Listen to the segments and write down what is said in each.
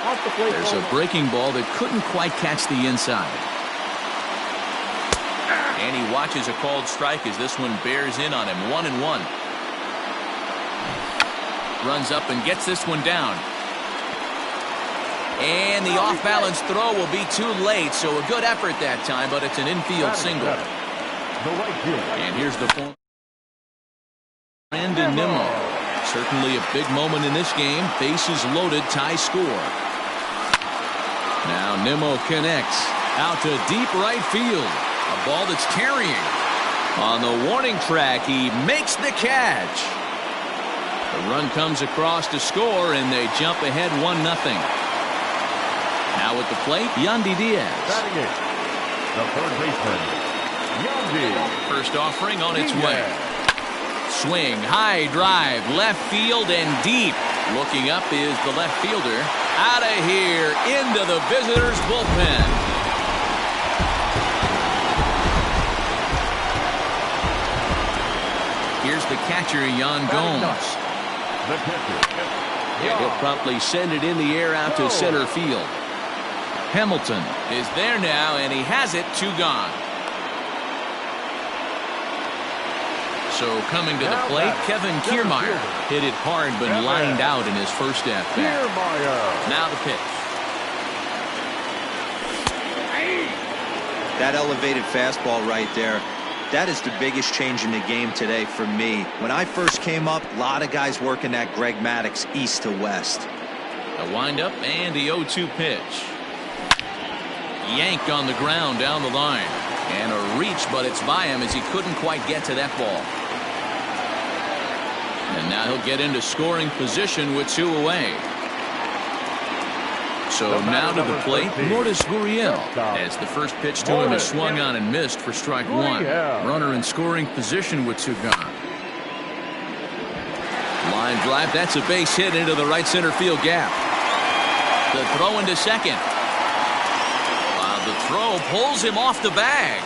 There's a breaking ball that couldn't quite catch the inside. And he watches a called strike as this one bears in on him. 1-1. Runs up and gets this one down. And the off-balance throw will be too late, so a good effort that time, but it's an infield single. And here's the form. Brandon Nimmo. Certainly a big moment in this game. Bases loaded, tie score. Now Nimmo connects out to deep right field. A ball that's carrying. On the warning track, he makes the catch. The run comes across to score, and they jump ahead 1-0. Now at the plate, Yandy Diaz. The third baseman, Yandy. First offering on its way. Swing, high drive, left field and deep. Looking up is the left fielder. Out of here, into the visitors' bullpen. Here's the catcher, Yan Gomes. He'll promptly send it in the air out to center field. Hamilton is there now, and he has it, 2 gone. So coming to the plate, Kevin Kiermaier hit it hard but lined out in his first at-bat. Now the pitch. That elevated fastball right there, that is the biggest change in the game today for me. When I first came up, a lot of guys working that Greg Maddux east to west. A windup and the 0-2 pitch. Yanked on the ground down the line. And a reach, but it's by him as he couldn't quite get to that ball. And now he'll get into scoring position with 2 away. So now to the plate, Lourdes Gurriel, as the first pitch to him is swung on and missed for strike 1. Runner in scoring position with 2 gone. Line drive, that's a base hit into the right center field gap. The throw into second. The throw pulls him off the bag.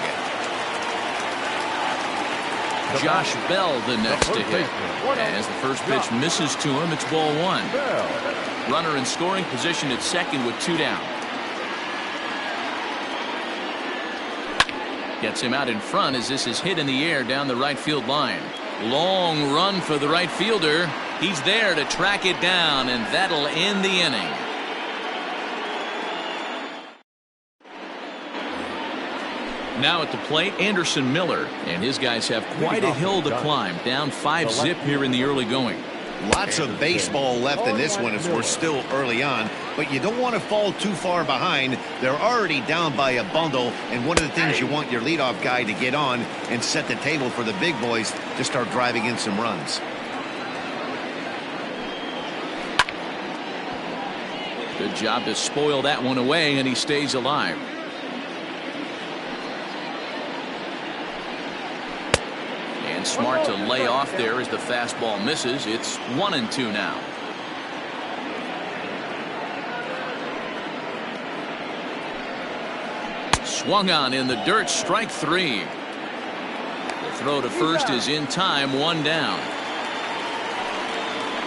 Josh Bell the next to hit. As the first pitch misses to him, it's ball 1. Runner in scoring position at second with 2 down. Gets him out in front as this is hit in the air down the right field line. Long run for the right fielder. He's there to track it down, and that'll end the inning. Now at the plate, Anderson Miller, and his guys have quite a hill to climb. Down 5-zip here in the early going. Lots of baseball left in this one as we're still early on, but you don't want to fall too far behind. They're already down by a bundle, and one of the things you want your leadoff guy to get on and set the table for the big boys to start driving in some runs. Good job to spoil that one away, and he stays alive. Smart to lay off there as the fastball misses. It's 1-2 now. Swung on in the dirt, strike 3. The throw to first is in time, 1 down.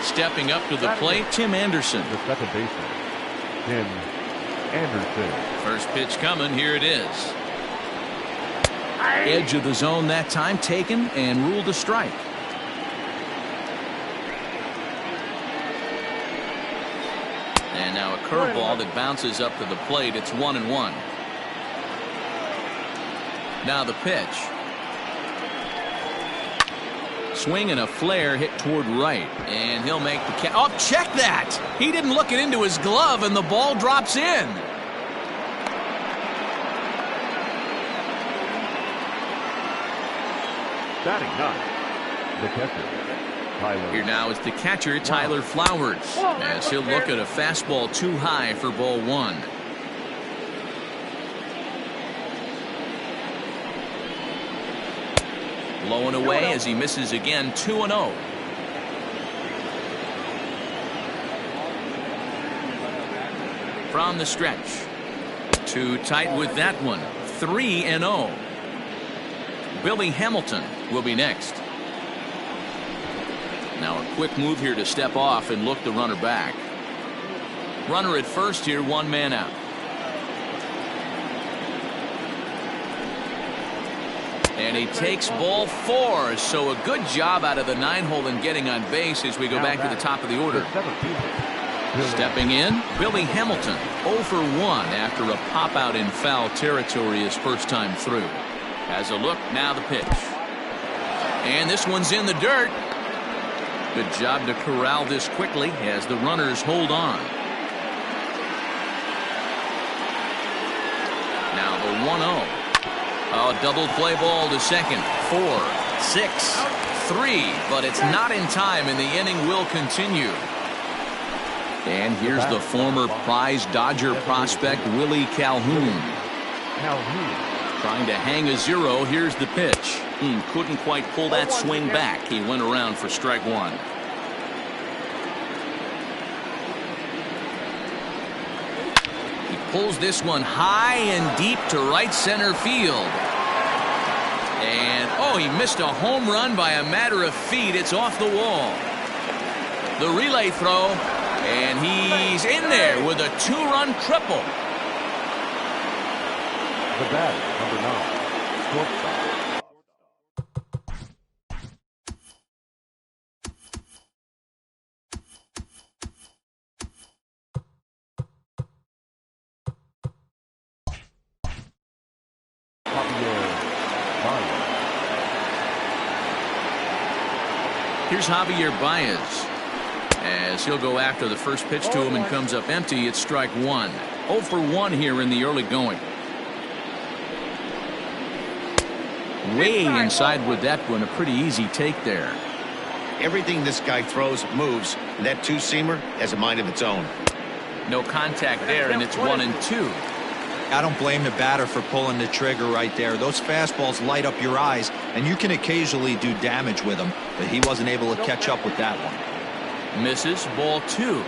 Stepping up to the plate, Tim Anderson. The second baseman, Tim Anderson. First pitch coming, here it is. Edge of the zone that time, taken and ruled a strike. And now a curveball that bounces up to the plate. It's 1-1. Now the pitch. Swing and a flare hit toward right, and he'll make the catch. Oh, check that! He didn't look it into his glove, and the ball drops in. Batting 9, the catcher, Tyler. Here now is the catcher, Tyler Flowers, as he'll look at a fastball too high for ball 1. Low and away as he misses again, 2-0. From the stretch. Too tight with that one, 3-0. Billy Hamilton will be next. Now a quick move here to step off and look the runner back. Runner at first here, one man out. And he takes ball 4, so a good job out of the 9-hole in getting on base as we go back to the top of the order. Stepping in, Billy Hamilton, 0 for 1 after a pop-out in foul territory his first time through. Has a look, now the pitch. And this one's in the dirt. Good job to corral this quickly as the runners hold on. Now the 1-0. A double play ball to second. 4, 6, 3, but it's not in time, and the inning will continue. And here's the former prize Dodger prospect Willie Calhoun. Trying to hang a 0. Here's the pitch. Couldn't quite pull that swing back. He went around for strike 1. Pulls this one high and deep to right center field. And, oh, he missed a home run by a matter of feet. It's off the wall. The relay throw, and he's in there with a 2-run triple. The batter, number 9, shortstop. Here's Javier Baez as he'll go after the first pitch to him and comes up empty. It's strike 1. 0 for 1 here in the early going. Way inside with that one. A pretty easy take there. Everything this guy throws moves, and that two-seamer has a mind of its own. No contact there, and it's 1-2. I don't blame the batter for pulling the trigger right there. Those fastballs light up your eyes, and you can occasionally do damage with them, but he wasn't able to catch up with that one. Misses, ball 2.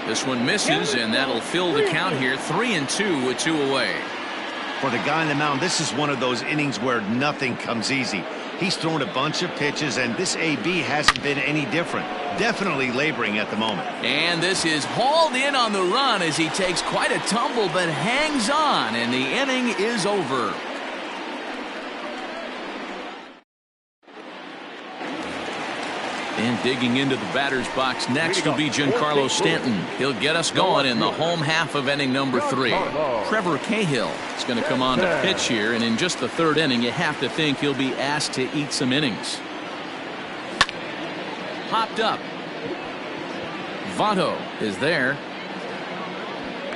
This one misses, and that'll fill the count here. 3-2 with 2 away. For the guy on the mound, this is one of those innings where nothing comes easy. He's thrown a bunch of pitches, and this AB hasn't been any different. Definitely laboring at the moment. And this is hauled in on the run as he takes quite a tumble, but hangs on, and the inning is over. And digging into the batter's box next will be Giancarlo Stanton. He'll get us going in the home half of inning number 3. Trevor Cahill is going to come on to pitch here, and in just the 3rd inning, you have to think he'll be asked to eat some innings. Popped up. Votto is there.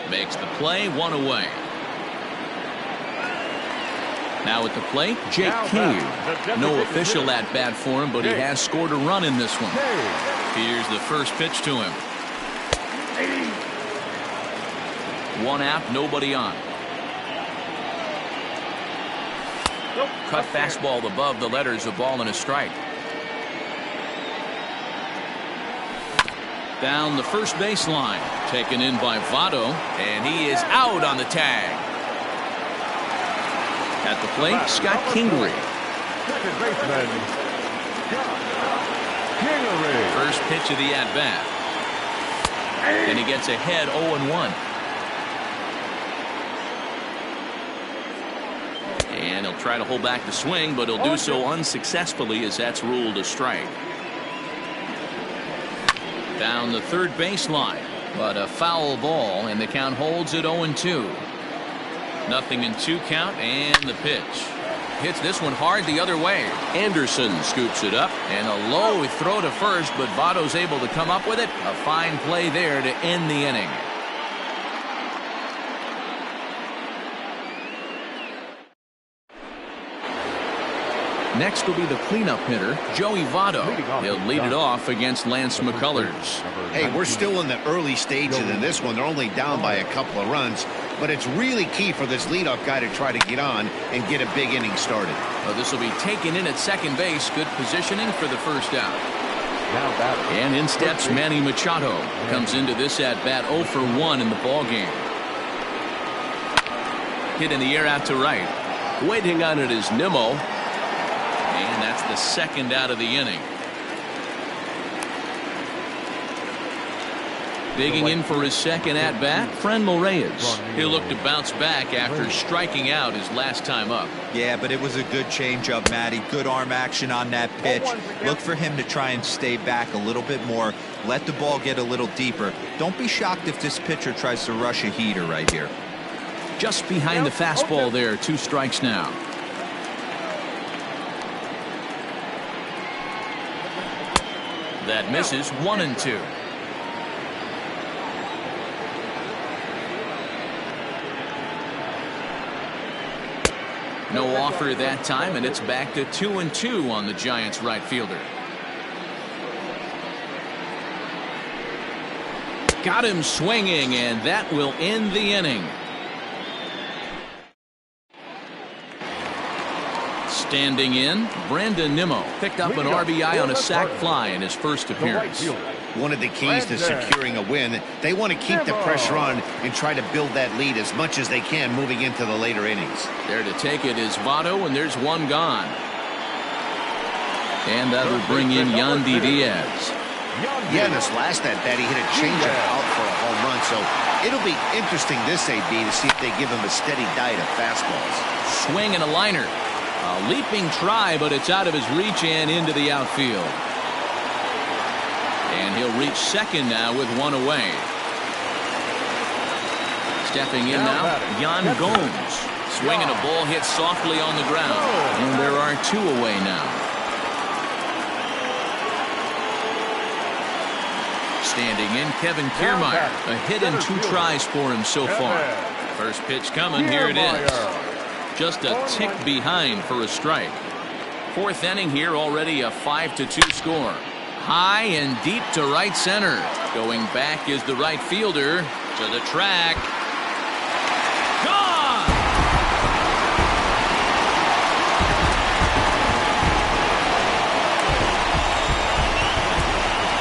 Makes the play, 1 away. Now at the plate, Jake Cave. No official at bat for him, but he has scored a run in this one. Here's the first pitch to him. 1 out, nobody on. Cut fastball above the letters, a ball and a strike. Down the first baseline, taken in by Votto, and he is out on the tag. At the plate, Scott Kingery. Second baseman, Kingery. First pitch of the at-bat. And he gets ahead 0-1. And he'll try to hold back the swing, but he'll do so unsuccessfully as that's ruled a strike. Down the third baseline, but a foul ball, and the count holds at 0-2. 0-2 count, and the pitch. Hits this one hard the other way. Anderson scoops it up, and a low throw to first, but Votto's able to come up with it. A fine play there to end the inning. Next will be the cleanup hitter, Joey Votto. He'll lead it off against Lance McCullers. Hey, we're still in the early stages of this one. They're only down by a couple of runs, but it's really key for this leadoff guy to try to get on and get a big inning started. Well, this will be taken in at second base. Good positioning for the first out. And in steps Manny Machado. Comes into this at bat 0 for 1 in the ball game. Hit in the air out to right. Waiting on it is Nimmo. That's the second out of the inning. Digging in for his second at-bat, Franmil Reyes. He'll look to bounce back after striking out his last time up. Yeah, but it was a good changeup, Matty. Good arm action on that pitch. Look for him to try and stay back a little bit more. Let the ball get a little deeper. Don't be shocked if this pitcher tries to rush a heater right here. Just behind the fastball there, 2 strikes now. That misses, 1-2. No offer that time, and it's back to 2-2 on the Giants' right fielder. Got him swinging, and that will end the inning. Standing in, Brandon Nimmo picked up an RBI on a sac fly in his first appearance. One of the keys to securing a win, they want to keep the pressure on and try to build that lead as much as they can moving into the later innings. There to take it is Votto, and there's one gone. And that'll bring in Yandy Diaz. Yeah, in his last at-bat, he hit a changeup out for a home run, so it'll be interesting this AB to see if they give him a steady diet of fastballs. Swing and a liner. A leaping try, but it's out of his reach and into the outfield. And he'll reach second now with one away. Stepping in now, Yan Gomes. Swinging a ball hit softly on the ground. And there are 2 away now. Standing in, Kevin Kiermaier. A hit and 2 tries for him so far. First pitch coming, here it is. Just a tick behind for a strike. 4th inning here, already a 5-2 score. High and deep to right center. Going back is the right fielder to the track. Gone!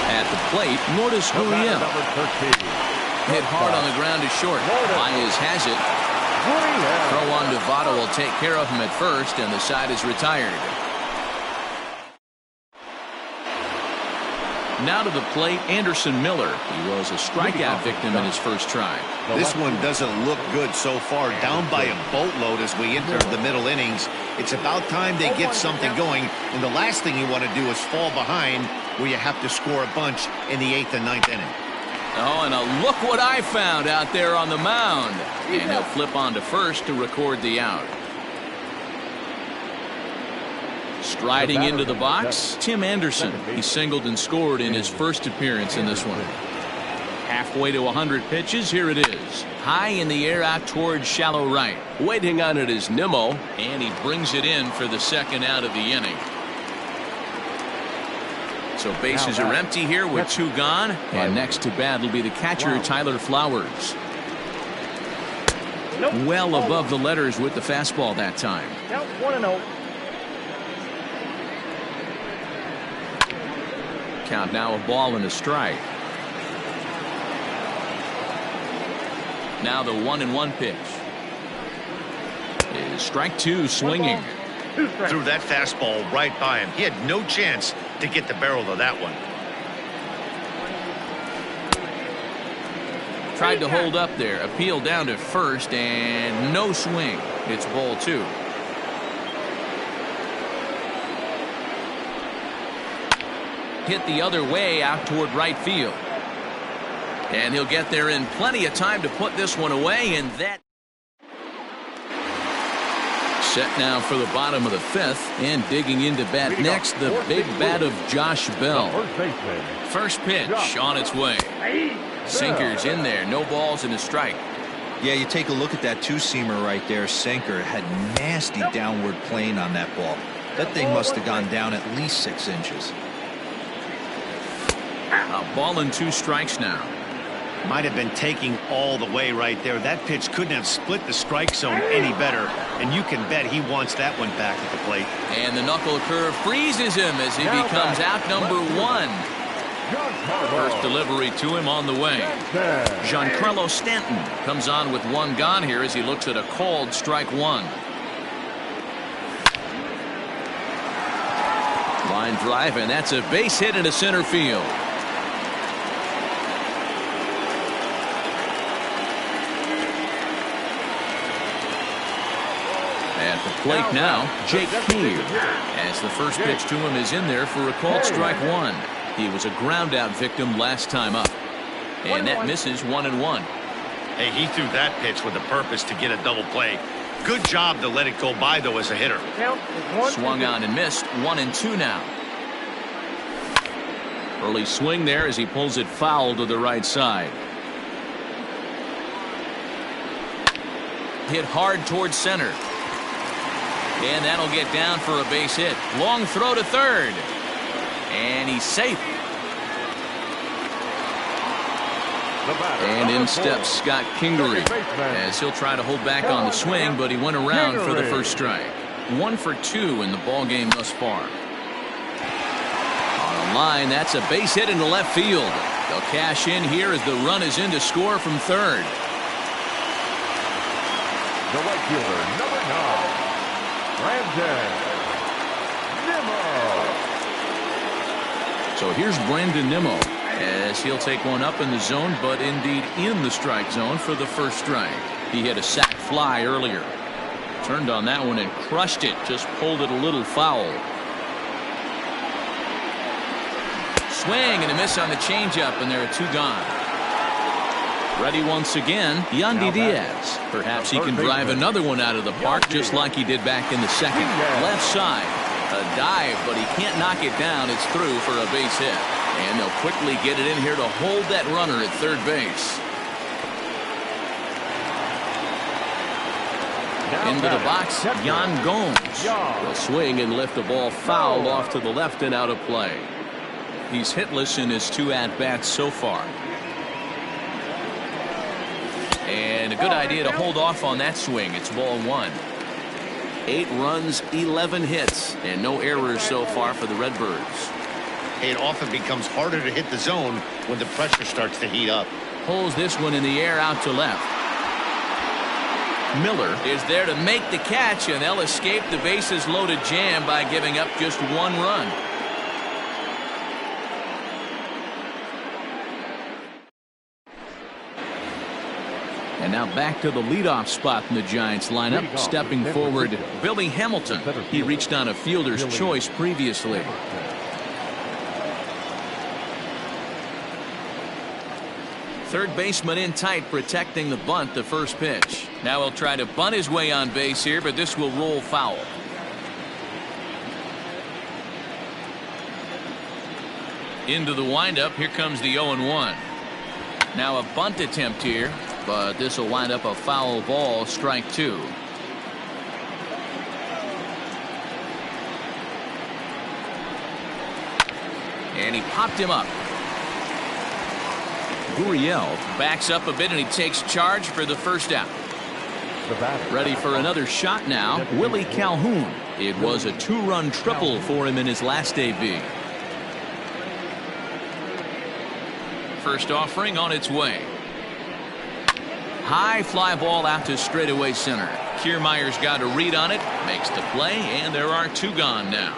At the plate, Lourdes Gurriel. Hit hard on the ground to short. Baez has it. Throw on to Votto will take care of him at first, and the side is retired. Now to the plate, Anderson Miller. He was a strikeout victim in his first try. This one doesn't look good so far. Down by a boatload as we enter the middle innings. It's about time they get something going, and the last thing you want to do is fall behind where you have to score a bunch in the 8th and 9th inning. Oh, and look what I found out there on the mound. And he'll flip on to first to record the out. Striding into the box, Tim Anderson. He singled and scored in his first appearance in this one. Halfway to 100 pitches, here it is. High in the air out towards shallow right. Waiting on it is Nimmo, and he brings it in for the second out of the inning. So bases are empty here with 2 gone. And next to bat will be the catcher, Tyler Flowers. Well above the letters with the fastball that time. Count 1-0. Count now a ball and a strike. Now the 1-1 pitch. Is strike 2 swinging. Threw that fastball right by him. He had no chance to get the barrel of that one. Tried to hold up there. Appeal down to first and no swing. It's ball 2. Hit the other way out toward right field. And he'll get there in plenty of time to put this one away, and that set now for the bottom of the 5th, and digging into bat next, the big bat of Josh Bell. First pitch on its way. Sinkers in there, no balls and a strike. Yeah, you take a look at that 2-seamer right there. Sinker had nasty downward plane on that ball. That thing must have gone down at least 6 inches. A ball and 2 strikes now. Might have been taking all the way right there. That pitch couldn't have split the strike zone any better, and you can bet he wants that one back at the plate. And the knuckle curve freezes him as he becomes out number 1. First delivery to him on the way. Giancarlo Stanton comes on with 1 gone here as he looks at a called strike 1. Line drive, and that's a base hit into center field. At the plate now, Jake Keir, as the first pitch to him is in there for a called strike one. He was a ground out victim last time up, and that misses 1-1. Hey, he threw that pitch with a purpose to get a double play. Good job to let it go by, though, as a hitter. Swung on and missed. 1-2 now. Early swing there as he pulls it foul to the right side. Hit hard towards center. And that'll get down for a base hit. Long throw to third. And he's safe. And in steps Scott Kingery as he'll try to hold back on the swing, but he went around for the first strike. 1 for 2 in the ball game thus far. On a line, that's a base hit into left field. They'll cash in here as the run is in to score from third. The right fielder, number 9, Brandon Nimmo. So here's Brandon Nimmo as he'll take one up in the zone, but indeed in the strike zone for the first strike. He hit a sac fly earlier. Turned on that one and crushed it. Just pulled it a little foul. Swing and a miss on the changeup, and there are 2 gone. Ready once again, Yandy Diaz. Perhaps he can drive another one out of the park just like he did back in the second. Left side. A dive, but he can't knock it down. It's through for a base hit. And they'll quickly get it in here to hold that runner at third base. Into the box, Yan Gomes. Will swing and lift the ball foul off to the left and out of play. He's hitless in his 2 at-bats so far. And a good idea to hold off on that swing. It's ball 1. 8 runs, 11 hits, and no errors so far for the Redbirds. It often becomes harder to hit the zone when the pressure starts to heat up. Pulls this one in the air out to left. Miller is there to make the catch, and they'll escape the bases loaded jam by giving up just 1 run. And now back to the leadoff spot in the Giants lineup. Stepping forward, Billy Hamilton. He reached on a fielder's choice previously. Third baseman in tight, protecting the bunt, the first pitch. Now he'll try to bunt his way on base here, but this will roll foul. Into the windup, here comes the 0-1. Now a bunt attempt here, but this will wind up a foul ball, strike 2. And he popped him up. Gurriel backs up a bit and he takes charge for the first out. Ready for another shot now, Willie Calhoun. It was a 2-run triple for him in his last AB. First offering on its way. High fly ball out to straightaway center. Kiermaier's got a read on it, makes the play, and there are 2 gone now.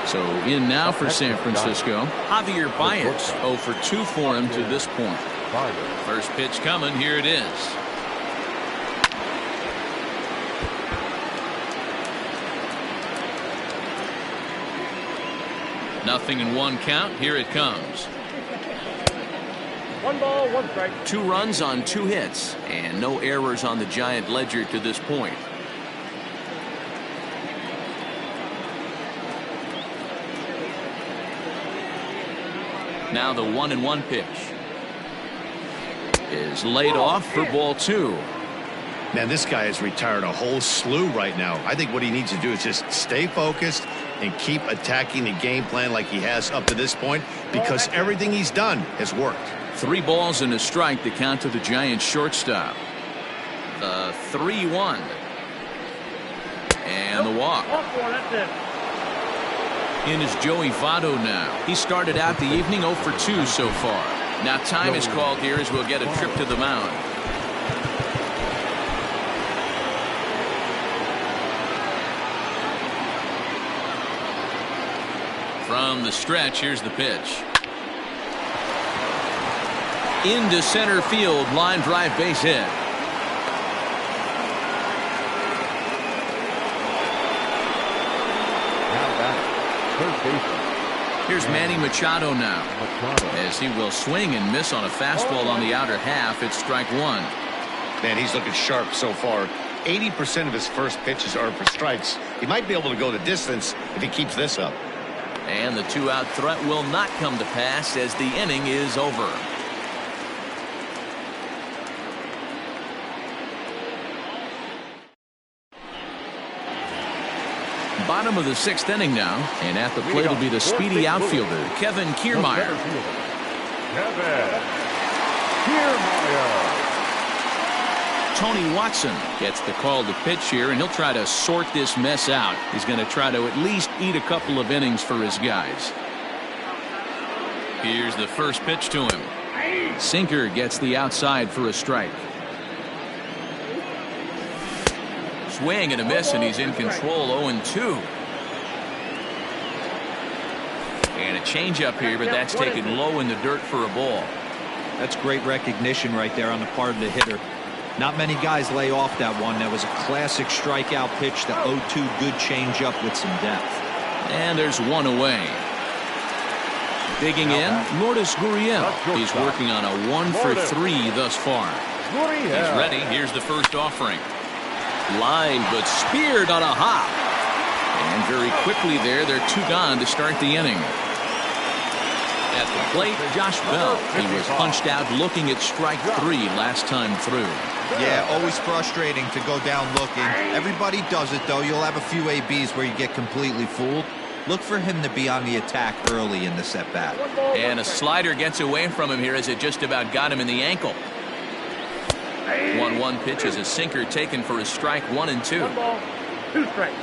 So in now for San Francisco, Javier Baez. 0 for 2 for him to this point. First pitch coming, here it is. Nothing in 1 count, here it comes. 1 ball, 1 strike. 2 runs on 2 hits, and no errors on the Giant ledger to this point. Now the 1-1 pitch is laid off for ball 2. Man, this guy has retired a whole slew right now. I think what he needs to do is just stay focused and keep attacking the game plan like he has up to this point, because everything he's done has worked. 3 balls and a strike, the count to the Giants shortstop. The 3-1. And the walk. In is Joey Votto now. He started out the evening 0 for 2 so far. Now time is called here as we'll get a trip to the mound. From the stretch, here's the pitch. Into center field, line drive base hit. Here's Manny Machado now, as he will swing and miss on a fastball on the outer half. It's strike one. Man, he's looking sharp so far. 80% of his first pitches are for strikes. He might be able to go the distance if he keeps this up. And the two-out threat will not come to pass as the inning is over. Bottom of the sixth inning now, and at the plate will be the speedy outfielder, Kevin Kiermaier. Tony Watson gets the call to pitch here, and he'll try to sort this mess out. He's going to try to at least eat a couple of innings for his guys. Here's the first pitch to him. Sinker gets the outside for a strike. Swing and a miss, and he's in control. 0-2. And a changeup here, but that's taken low in the dirt for a ball. That's great recognition right there on the part of the hitter. Not many guys lay off that one. That was a classic strikeout pitch. The 0-2 good changeup with some depth. And there's one away. Digging in, Lourdes Gurriel. He's working on a 1-for-3 thus far. He's ready. Here's the first offering. Line, but speared on a hop. And very quickly there, they're two gone to start the inning. At the plate, Josh Bell. He was punched out looking at strike three last time through. Yeah, always frustrating to go down looking. Everybody does it, though. You'll have a few ABs where you get completely fooled. Look for him to be on the attack early in the at-bat. And a slider gets away from him here as it just about got him in the ankle. 1-1 pitch is a sinker taken for a strike. 1-2. 2 strikes.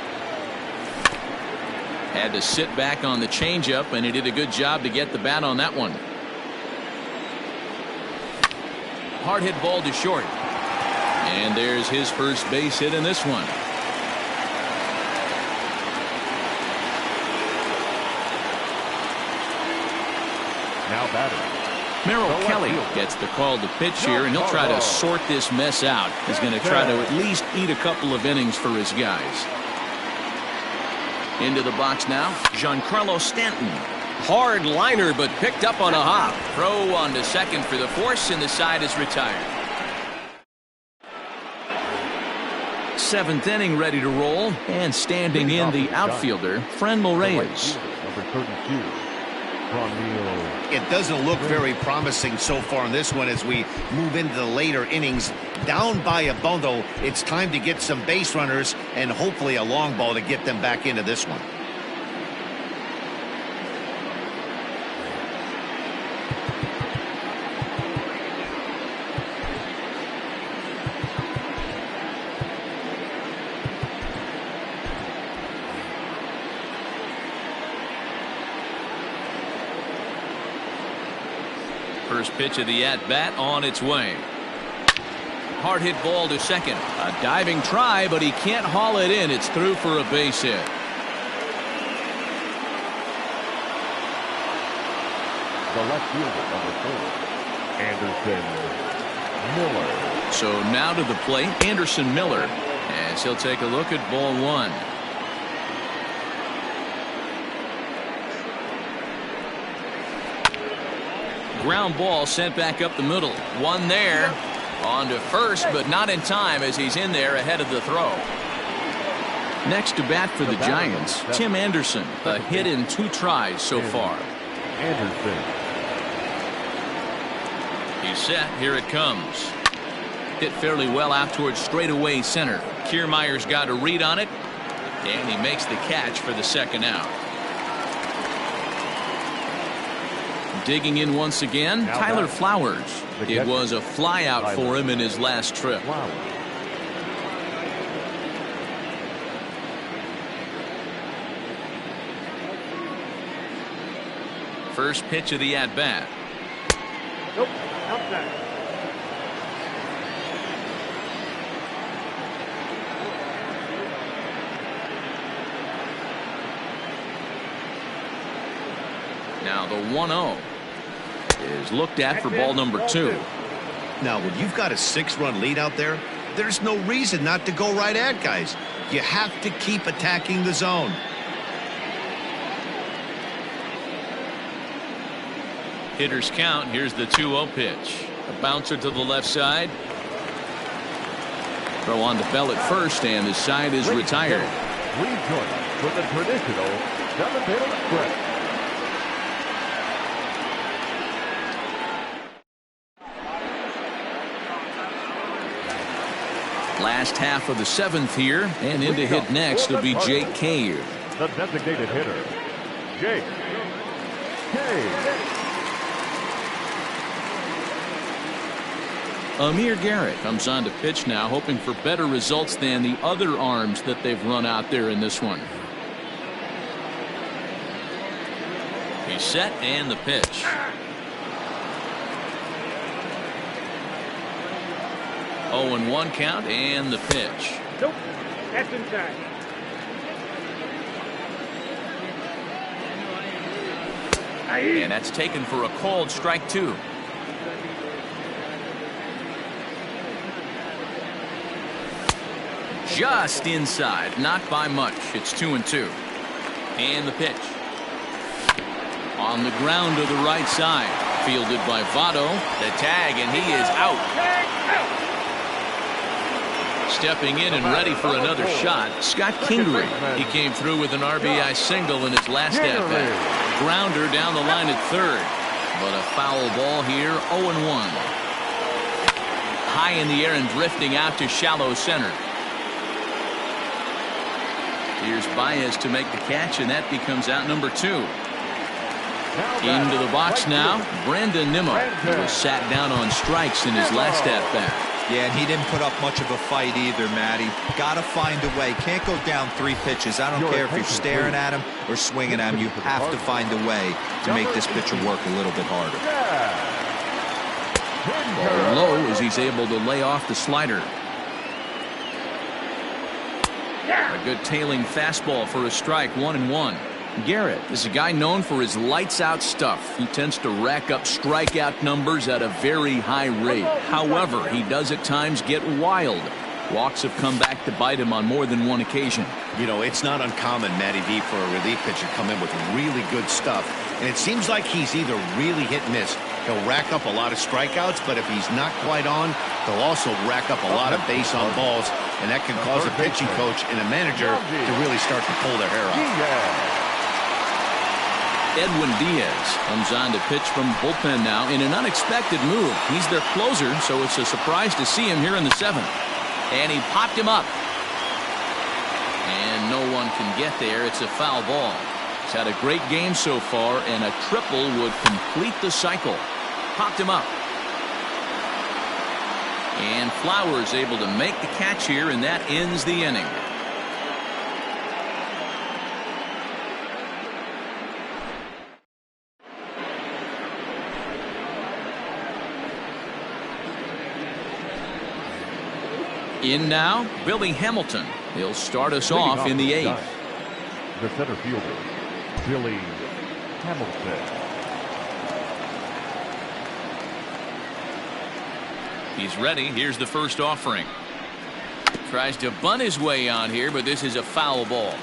Had to sit back on the changeup, and he did a good job to get the bat on that one. Hard hit ball to short. And there's his first base hit in this one. Now batting. Merrill Kelly gets the call to pitch here, and he'll try to sort this mess out. He's going to try to at least eat a couple of innings for his guys. Into the box now, Giancarlo Stanton. Hard liner, but picked up on a hop. Throw on to second for the force, and the side is retired. Seventh inning ready to roll, and standing in the outfielder, Franmil Reyes. Number 32. It doesn't look very promising so far in this one as we move into the later innings. Down by a bundle, it's time to get some base runners and hopefully a long ball to get them back into this one. First pitch of the at-bat on its way. Hard hit ball to second. A diving try, but he can't haul it in. It's through for a base hit. The left fielder, number 4, Anderson Miller. So now to the plate, Anderson Miller, as he'll take a look at ball one. Ground ball sent back up the middle. One there. On to first, but not in time as he's in there ahead of the throw. Next to bat for the Giants, Tim Anderson. A hit in 2 tries so far. Anderson. He's set. Here it comes. Hit fairly well out towards straightaway center. Kiermaier's got a read on it, and he makes the catch for the second out. Digging in once again, Tyler Flowers. It was a fly out for him in his last trip. First pitch of the at-bat. Nope, outside. Now the 1-0 is looked at for ball number 2. Now, when you've got a 6-run lead out there, there's no reason not to go right at guys. You have to keep attacking the zone. Hitters count. Here's the 2-0 pitch. A bouncer to the left side. Throw on the bell at first, and the side is retired. Please join us for the traditional 7th-inning stretch. Last half of the 7th here, and in to hit next will be Jake Cave. The designated hitter, Jake Cave. Amir Garrett comes on to pitch now, hoping for better results than the other arms that they've run out there in this one. He's set, and the pitch. Oh, and 1 count, and the pitch. Nope, that's inside. And that's taken for a called strike 2. Just inside, not by much. It's 2-2. And the pitch. On the ground to the right side. Fielded by Votto. The tag, and he is out. Stepping in and ready for another shot, Scott Kingery. He came through with an RBI single in his last at-bat. Grounder down the line at third. But a foul ball here, 0-1. High in the air and drifting out to shallow center. Here's Baez to make the catch, and that becomes out number 2. Into the box now, Brandon Nimmo, who was sat down on strikes in his last at-bat. Yeah, and he didn't put up much of a fight either, Matty. Got to find a way. Can't go down 3 pitches. I don't care if you're staring at him or swinging at him. You have to find a way to make this pitcher work a little bit harder. Ball low as he's able to lay off the slider. A good tailing fastball for a strike, 1-1. Garrett is a guy known for his lights-out stuff. He tends to rack up strikeout numbers at a very high rate. However, he does at times get wild. Walks have come back to bite him on more than one occasion. You know, it's not uncommon, Matty V, for a relief pitcher to come in with really good stuff. And it seems like he's either really hit and miss. He'll rack up a lot of strikeouts, but if he's not quite on, he'll also rack up a lot of base on balls. And that can cause a pitching coach and a manager to really start to pull their hair out. Edwin Diaz comes on to pitch from the bullpen now in an unexpected move. He's their closer, so it's a surprise to see him here in the 7th. And he popped him up. And no one can get there. It's a foul ball. He's had a great game so far, and a triple would complete the cycle. Popped him up. And Flowers able to make the catch here, and that ends the inning. In now, Billy Hamilton. He'll start us off in the 8th. The center fielder, Billy Hamilton. He's ready. Here's the first offering. Tries to bunt his way on here, but this is a foul ball.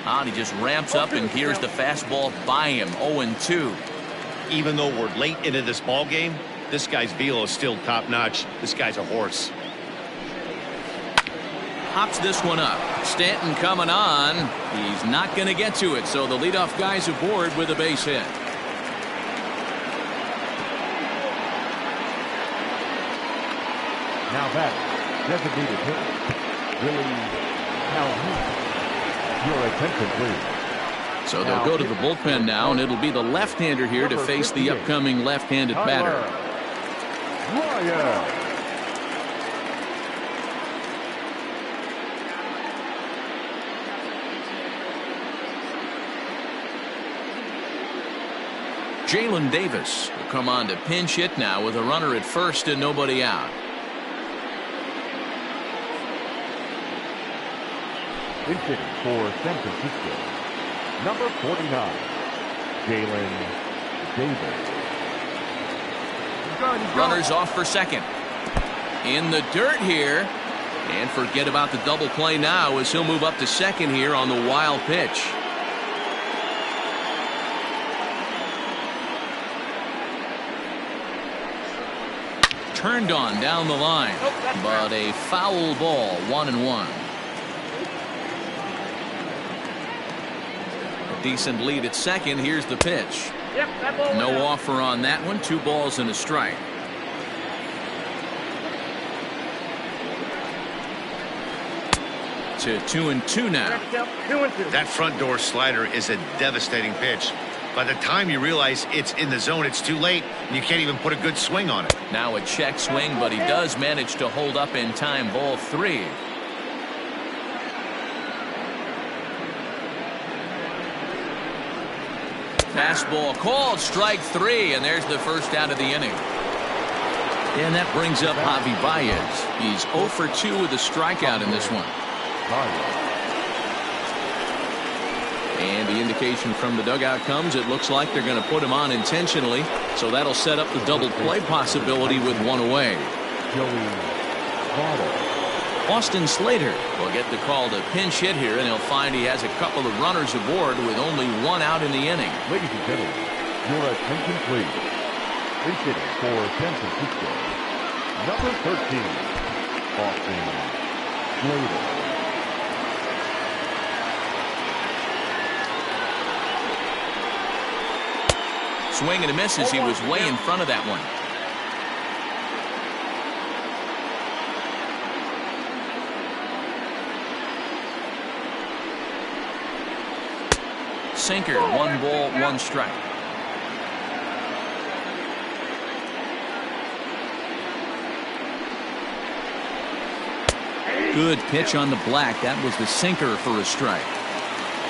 And he just ramps up, and here's the fastball by him. 0-2. Even though we're late into this ball game, this guy's velo is still top notch. This guy's a horse. Hops this one up. Stanton coming on. He's not going to get to it, so the leadoff guy's aboard with a base hit. Now back, designated hitter, Billy Calhoun. Your attention, please. So they'll go to the bullpen now, and it'll be the left-hander here to face the upcoming left-handed batter. Ryan. Jalen Davis will come on to pinch hit now with a runner at first and nobody out. In hitting for San Francisco, number 49, Jalen Davis. Runners off for second. In the dirt here. And forget about the double play now as he'll move up to second here on the wild pitch. Turned on down the line, but a foul ball, 1-1. A decent lead at second. Here's the pitch. No offer on that one. 2 balls and a strike. To 2-2 now. That front door slider is a devastating pitch. By the time you realize it's in the zone, it's too late, and you can't even put a good swing on it. Now a check swing, but he does manage to hold up in time. Ball 3. Fastball called, strike 3, and there's the first out of the inning. And that brings up Javi Baez. He's 0 for 2 with a strikeout in this one. And the indication from the dugout comes, it looks like they're going to put him on intentionally, so that'll set up the double play possibility with 1 away. Austin Slater will get the call to pinch hit here, and he'll find he has a couple of runners aboard with only 1 out in the inning. Ladies and gentlemen, your attention please. In hitting for San Francisco, number 13, Austin Slater. Swing and a miss as he was way in front of that one. Sinker, 1 ball, 1 strike. Good pitch on the black. That was the sinker for a strike.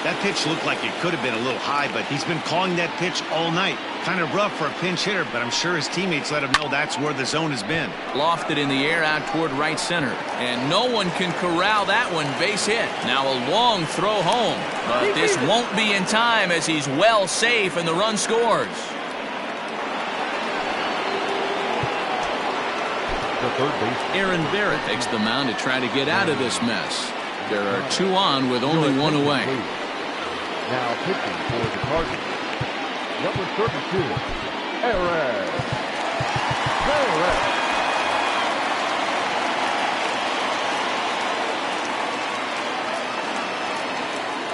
That pitch looked like it could have been a little high, but he's been calling that pitch all night. Kind of rough for a pinch hitter, but I'm sure his teammates let him know that's where the zone has been. Lofted in the air out toward right center. And no one can corral that one. Base hit. Now a long throw home. But this won't be in time as he's well safe and the run scores. Aaron Barrett takes the mound to try to get out of this mess. There are 2 on with only 1 away. Now pitching for the Cardinals, number 32, Aaron Barrett.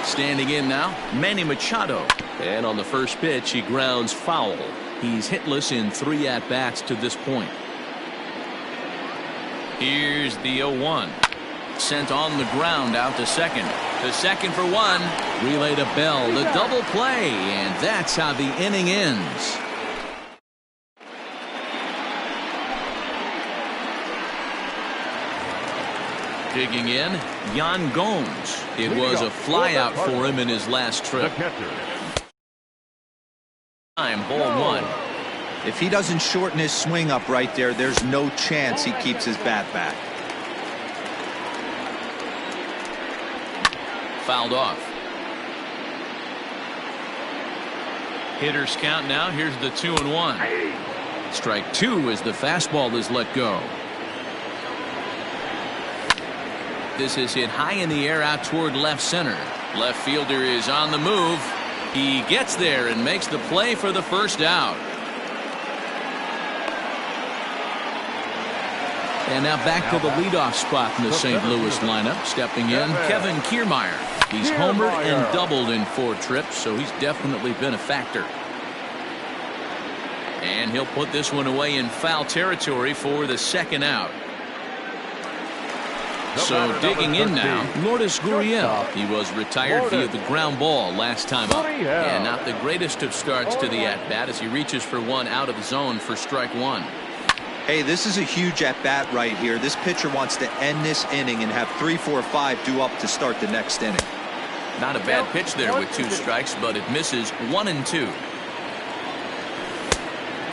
Standing in now, Manny Machado. And on the first pitch, he grounds foul. He's hitless in 3 at-bats to this point. Here's the 0-1. Sent on the ground out to second. To second for 1. Relay to Bell. The double play. And that's how the inning ends. Digging in, Yan Gomes. It was a flyout for him in his last trip. Time, ball 1. If he doesn't shorten his swing up right there, there's no chance he keeps his bat back. Fouled off. Hitters count now. Here's the 2-1. Strike 2 as the fastball is let go. This is hit high in the air out toward left center. Left fielder is on the move. He gets there and makes the play for the first out. And now back to the leadoff spot in the St. Louis lineup. Stepping in, Kevin Kiermaier. He's homered and doubled in 4 trips, so he's definitely been a factor. And he'll put this one away in foul territory for the second out. So digging in now, Lourdes Gurriel. He was retired via the ground ball last time up. And not the greatest of starts to the at-bat as he reaches for 1 out of the zone for strike 1. Hey, this is a huge at-bat right here. This pitcher wants to end this inning and have 3, 4, 5 due up to start the next inning. Not a bad pitch there with 2 strikes, but it misses 1 and 2.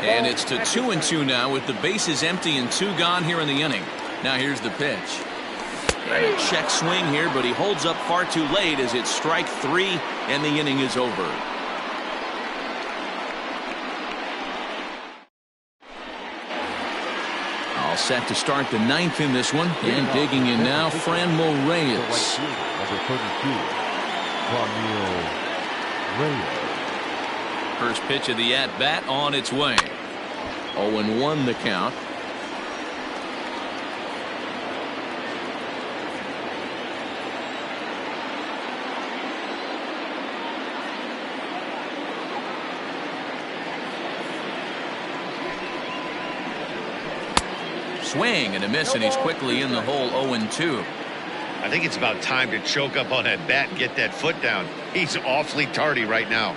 And it's to 2-2 now with the bases empty and 2 gone here in the inning. Now here's the pitch. And a check swing here, but he holds up far too late as it's strike 3 and the inning is over. All set to start the 9th in this one. And digging in now, Franmil Reyes. Number 32, Franmil Reyes. First pitch of the at-bat on its way. 0-1 the count. Swing and a miss, and he's quickly in the hole. 0-2. I think it's about time to choke up on that bat and get that foot down. He's awfully tardy right now.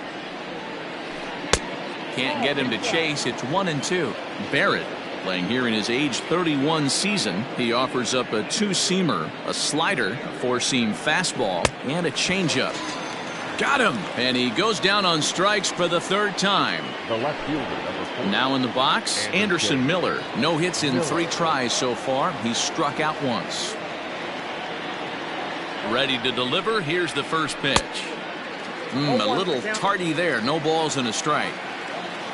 Can't get him to chase. It's 1-2. Barrett playing here in his age 31 season. He offers up a two-seamer, a slider, a four-seam fastball, and a changeup. Got him, and he goes down on strikes for the third time. The left fielder, number 4. Now in the box, Anderson Miller. No hits in 3 tries so far. He's struck out once. Ready to deliver. Here's the first pitch. A little tardy there. No balls and a strike.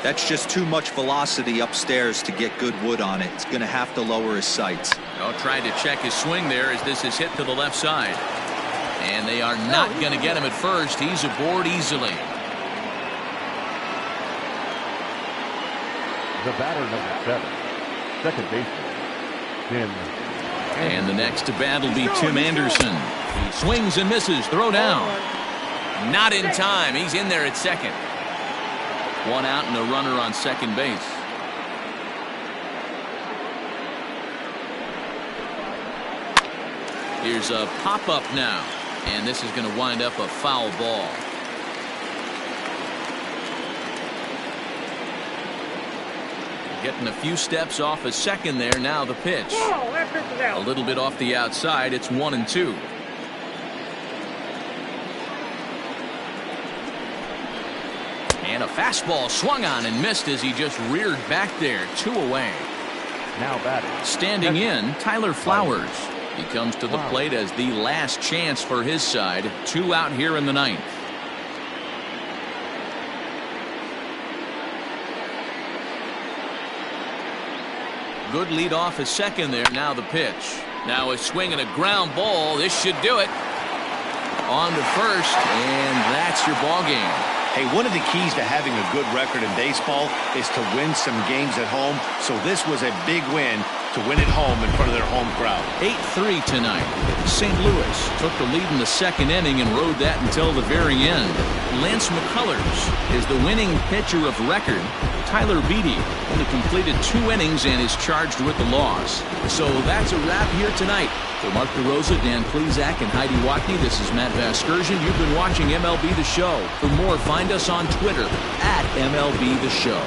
That's just too much velocity upstairs to get good wood on it. It's going to have to lower his sights. Tried to check his swing there as this is hit to the left side. And they are not going to get him at first. He's aboard easily. The batter, number 7, second baseman, Tim. And the next to bat will be Tim Anderson. He swings and misses. Throw down. Not in time. He's in there at second. 1 out and a runner on second base. Here's a pop-up now. And this is going to wind up a foul ball. Getting a few steps off a second there. Now the pitch. A little bit off the outside. It's 1-2. And a fastball swung on and missed as he just reared back there. 2 away. Now batting. Standing in, Tyler Flowers. He comes to the plate as the last chance for his side. 2 out here in the 9th. Good lead off at second there. Now the pitch. Now a swing and a ground ball. This should do it. On to first, and that's your ball game. Hey, one of the keys to having a good record in baseball is to win some games at home. So this was a big win to win at home in front of their home crowd. 8-3 tonight. St. Louis took the lead in the second inning and rode that until the very end. Lance McCullers is the winning pitcher of record. Tyler Beatty only completed 2 innings and is charged with the loss. So that's a wrap here tonight. For Mark DeRosa, Dan Plesac, and Heidi Watney, this is Matt Vasgersian. You've been watching MLB The Show. For more, find us on Twitter at MLB The Show.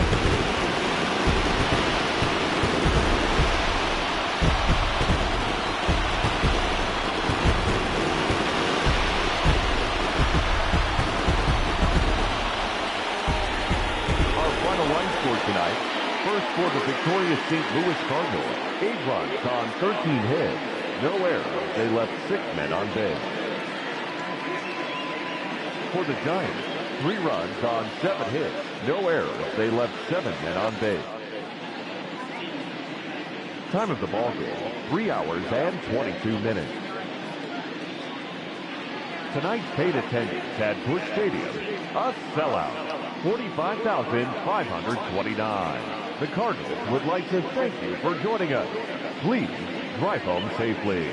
Tonight, first for the victorious St. Louis Cardinals, 8 runs on 13 hits, no errors. They left 6 men on base. For the Giants, 3 runs on 7 hits, no errors. They left 7 men on base. Time of the ball game, 3 hours and 22 minutes. Tonight's paid attendance at Busch Stadium, a sellout. 45,529. The Cardinals would like to thank you for joining us. Please drive home safely.